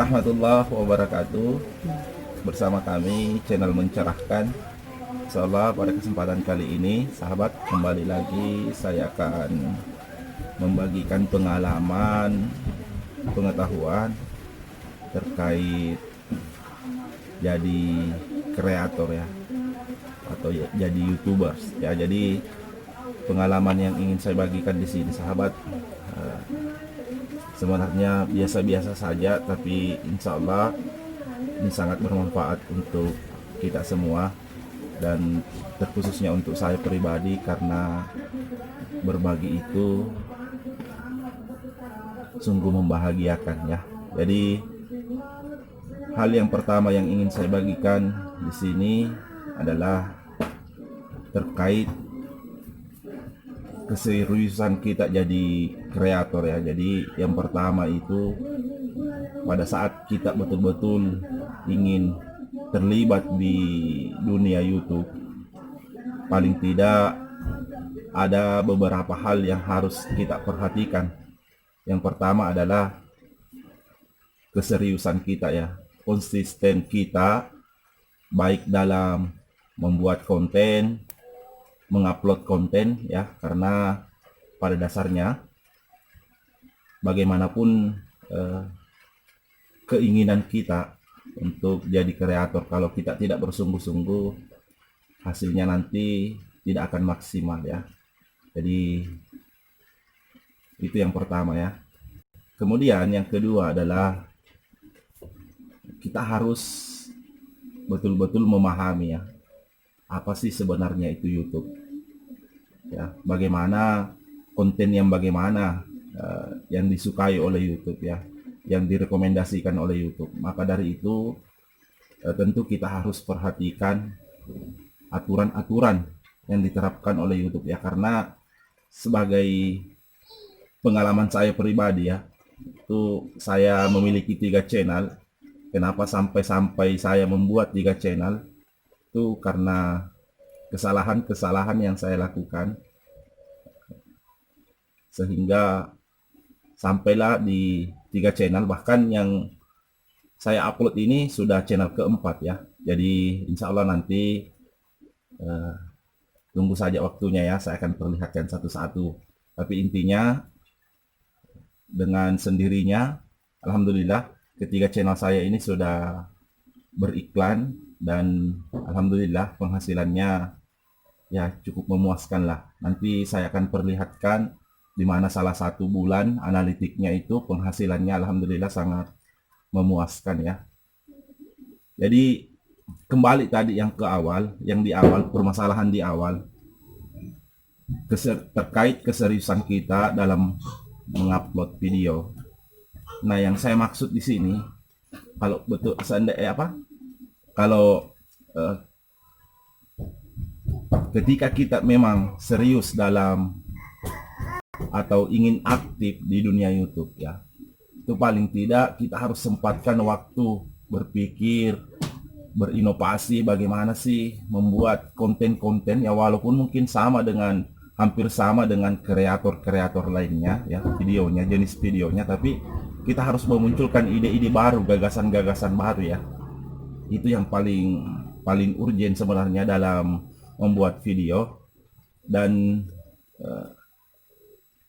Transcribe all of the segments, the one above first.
warahmatullahi wabarakatuh. Bersama kami channel Mencerahkan. Insyaallah pada kesempatan kali ini sahabat, kembali lagi saya akan membagikan pengalaman, pengetahuan terkait jadi kreator ya, atau jadi YouTubers ya. Jadi pengalaman yang ingin saya bagikan di sini sahabat, sebenarnya biasa-biasa saja, tapi insya Allah ini sangat bermanfaat untuk kita semua, dan terkhususnya untuk saya pribadi, karena berbagi itu sungguh membahagiakan ya. Jadi hal yang pertama yang ingin saya bagikan di sini adalah terkait keseriusan kita jadi kreator ya. Jadi yang pertama itu, pada saat kita betul-betul ingin terlibat di dunia YouTube, paling tidak ada beberapa hal yang harus kita perhatikan. Yang pertama adalah keseriusan kita ya, konsisten kita baik dalam membuat konten, mengupload konten ya, karena pada dasarnya bagaimanapun keinginan kita untuk jadi kreator, kalau kita tidak bersungguh-sungguh, hasilnya nanti tidak akan maksimal ya. Jadi itu yang pertama ya. Kemudian yang kedua adalah kita harus betul-betul memahami ya, apa sih sebenarnya itu YouTube ya, bagaimana konten yang bagaimana yang disukai oleh YouTube ya, yang direkomendasikan oleh YouTube. Maka dari itu tentu kita harus perhatikan aturan-aturan yang diterapkan oleh YouTube ya, karena sebagai pengalaman saya pribadi ya, itu saya memiliki 3 channel. Kenapa sampai saya membuat 3 channel? Itu karena kesalahan-kesalahan yang saya lakukan, sehingga sampailah di 3 channel. Bahkan yang saya upload ini sudah channel keempat ya. Jadi insya Allah nanti tunggu saja waktunya ya, saya akan perlihatkan satu-satu. Tapi intinya dengan sendirinya alhamdulillah ketiga channel saya ini sudah beriklan, dan alhamdulillah penghasilannya ya cukup memuaskan lah. Nanti saya akan perlihatkan di mana salah satu bulan analitiknya itu penghasilannya alhamdulillah sangat memuaskan ya. Jadi kembali tadi yang ke awal, yang di awal, permasalahan di awal terkait keseriusan kita dalam mengupload video. Nah, yang saya maksud di sini, kalau betul kalau ketika kita memang serius dalam atau ingin aktif di dunia YouTube ya, itu paling tidak kita harus sempatkan waktu berpikir, berinovasi bagaimana sih membuat konten-konten ya, walaupun mungkin hampir sama dengan kreator-kreator lainnya ya, videonya, jenis videonya, tapi kita harus memunculkan ide-ide baru, gagasan-gagasan baru ya. Itu yang paling urgent sebenarnya dalam membuat video. Dan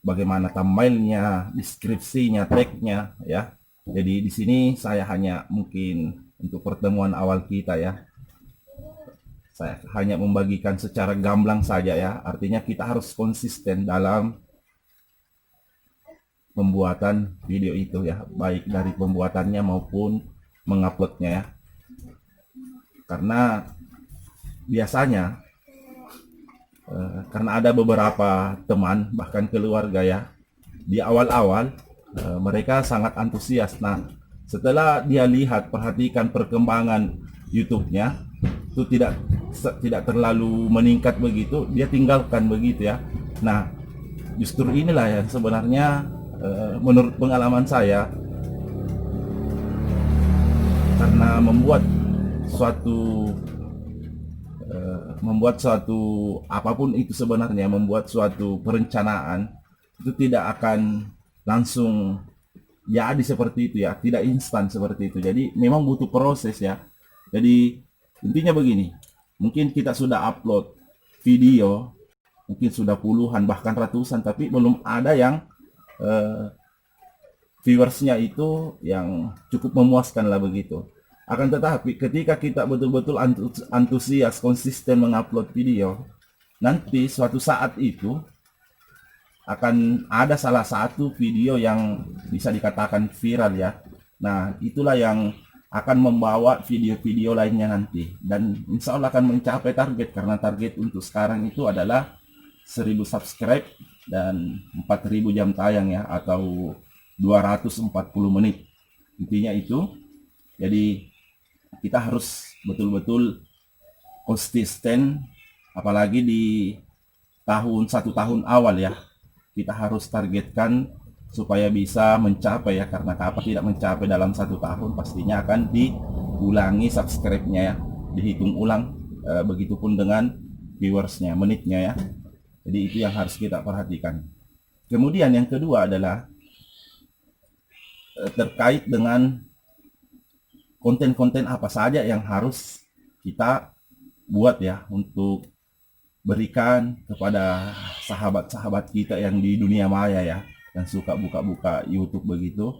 bagaimana thumbnailnya, deskripsinya, tagnya ya. Jadi di sini saya hanya mungkin untuk pertemuan awal kita ya, saya hanya membagikan secara gamblang saja ya. Artinya kita harus konsisten dalam pembuatan video itu ya, baik dari pembuatannya maupun menguploadnya ya. Karena biasanya karena ada beberapa teman bahkan keluarga ya, di awal-awal mereka sangat antusias. Nah, setelah dia lihat, perhatikan perkembangan YouTube-nya itu tidak terlalu meningkat begitu, dia tinggalkan begitu ya. Nah, justru inilah yang sebenarnya menurut pengalaman saya, karena membuat suatu apapun itu sebenarnya, membuat suatu perencanaan itu tidak akan langsung jadi seperti itu ya, tidak instan seperti itu. Jadi memang butuh proses ya. Jadi intinya begini, mungkin kita sudah upload video, mungkin sudah puluhan bahkan ratusan, tapi belum ada yang viewersnya itu yang cukup memuaskan lah begitu. Akan tetapi ketika kita betul-betul antusias konsisten mengupload video, nanti suatu saat itu akan ada salah satu video yang bisa dikatakan viral ya. Nah, itulah yang akan membawa video-video lainnya nanti, dan insya Allah akan mencapai target, karena target untuk sekarang itu adalah 1000 subscribe dan 4000 jam tayang ya, atau 240 menit. Intinya itu. Jadi kita harus betul-betul konsisten, apalagi di satu tahun awal ya. Kita harus targetkan supaya bisa mencapai ya, karena apa tidak mencapai dalam satu tahun pastinya akan diulangi subscribe-nya ya, dihitung ulang. Begitupun dengan viewersnya, menitnya ya. Jadi itu yang harus kita perhatikan. Kemudian yang kedua adalah terkait dengan konten-konten apa saja yang harus kita buat ya, untuk berikan kepada sahabat-sahabat kita yang di dunia maya ya, yang suka buka-buka YouTube begitu.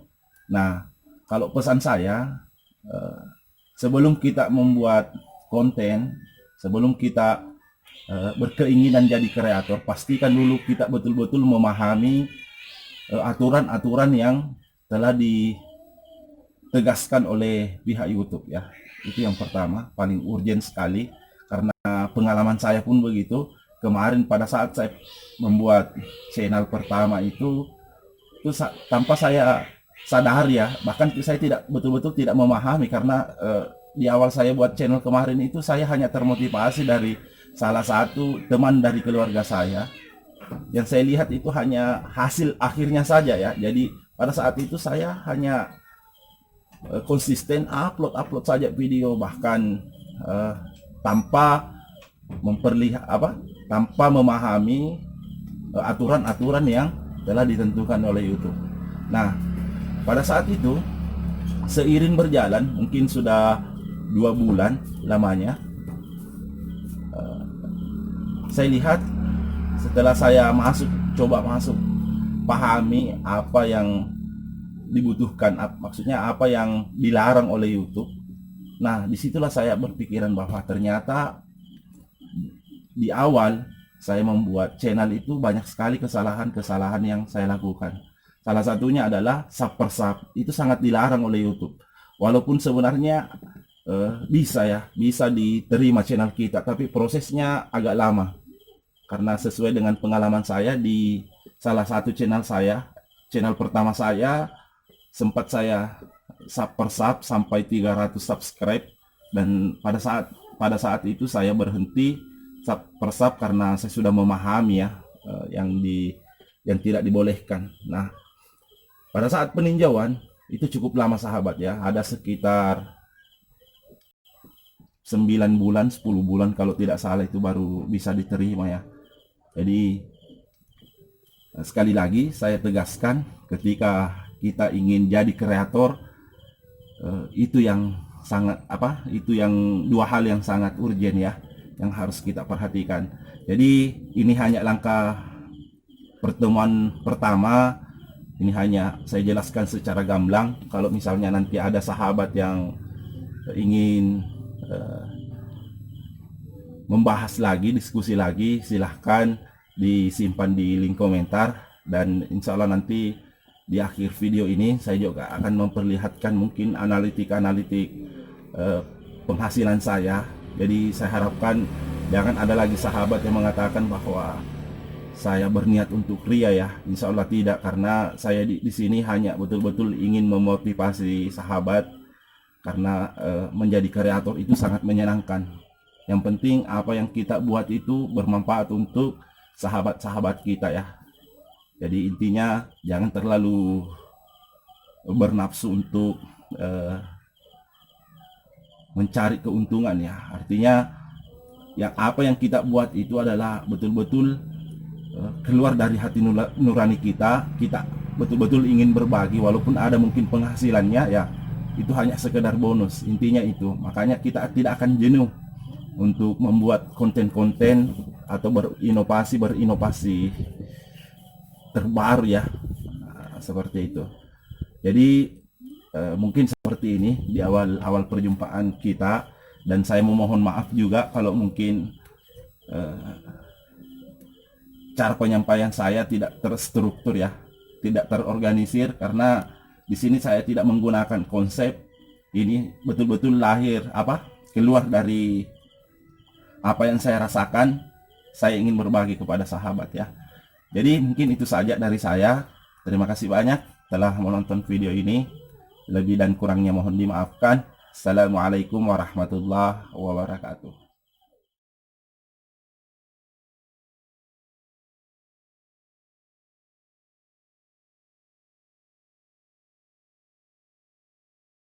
Nah, kalau pesan saya, sebelum kita membuat konten, sebelum kita berkeinginan jadi kreator, pastikan dulu kita betul-betul memahami aturan-aturan yang telah ditegaskan oleh pihak YouTube ya. Itu yang pertama, paling urgent sekali, karena pengalaman saya pun begitu. Kemarin pada saat saya membuat channel pertama itu tanpa saya sadar ya, bahkan saya tidak betul-betul tidak memahami, karena di awal saya buat channel kemarin itu saya hanya termotivasi dari salah satu teman dari keluarga saya. Yang saya lihat itu hanya hasil akhirnya saja ya. Jadi pada saat itu saya hanya konsisten upload saja video, bahkan tanpa tanpa memahami aturan-aturan yang telah ditentukan oleh YouTube. Nah, pada saat itu seiring berjalan, mungkin sudah 2 bulan lamanya, saya lihat setelah saya coba masuk pahami apa yang dibutuhkan, maksudnya apa yang dilarang oleh YouTube. Nah, disitulah saya berpikiran bahwa ternyata di awal saya membuat channel itu banyak sekali kesalahan-kesalahan yang saya lakukan. Salah satunya adalah sub per sub, itu sangat dilarang oleh YouTube. Walaupun sebenarnya bisa diterima channel kita, tapi prosesnya agak lama. Karena sesuai dengan pengalaman saya di salah satu channel saya, channel pertama saya, sempat saya sub per sub sampai 300 subscribe, dan pada saat itu saya berhenti sub per sub karena saya sudah memahami ya yang tidak dibolehkan. Nah, pada saat peninjauan itu cukup lama sahabat ya, ada sekitar 9 bulan 10 bulan kalau tidak salah, itu baru bisa diterima ya. Jadi sekali lagi saya tegaskan, ketika kita ingin jadi kreator, itu yang dua hal yang sangat urgent ya, yang harus kita perhatikan. Jadi ini hanya langkah pertemuan pertama, ini hanya saya jelaskan secara gamblang. Kalau misalnya nanti ada sahabat yang ingin membahas lagi, diskusi lagi, silahkan disimpan di link komentar, dan insya Allah nanti di akhir video ini saya juga akan memperlihatkan mungkin analitik penghasilan saya. Jadi saya harapkan jangan ada lagi sahabat yang mengatakan bahwa saya berniat untuk ria ya. Insya Allah tidak, karena saya di sini hanya betul-betul ingin memotivasi sahabat, karena menjadi kreator itu sangat menyenangkan. Yang penting apa yang kita buat itu bermanfaat untuk sahabat-sahabat kita ya. Jadi intinya jangan terlalu bernafsu untuk mencari keuntungan ya. Artinya apa yang kita buat itu adalah betul-betul keluar dari hati nurani kita betul-betul ingin berbagi, walaupun ada mungkin penghasilannya ya, itu hanya sekedar bonus. Intinya itu, makanya kita tidak akan jenuh untuk membuat konten-konten atau berinovasi terbaru ya. Nah, seperti itu. Jadi mungkin seperti ini di awal perjumpaan kita, dan saya memohon maaf juga kalau mungkin cara penyampaian saya tidak terstruktur ya, tidak terorganisir, karena di sini saya tidak menggunakan konsep. Ini betul-betul keluar dari apa yang saya rasakan. Saya ingin berbagi kepada sahabat ya. Jadi mungkin itu saja dari saya. Terima kasih banyak telah menonton video ini. Lebih dan kurangnya mohon dimaafkan. Assalamualaikum warahmatullahi wabarakatuh.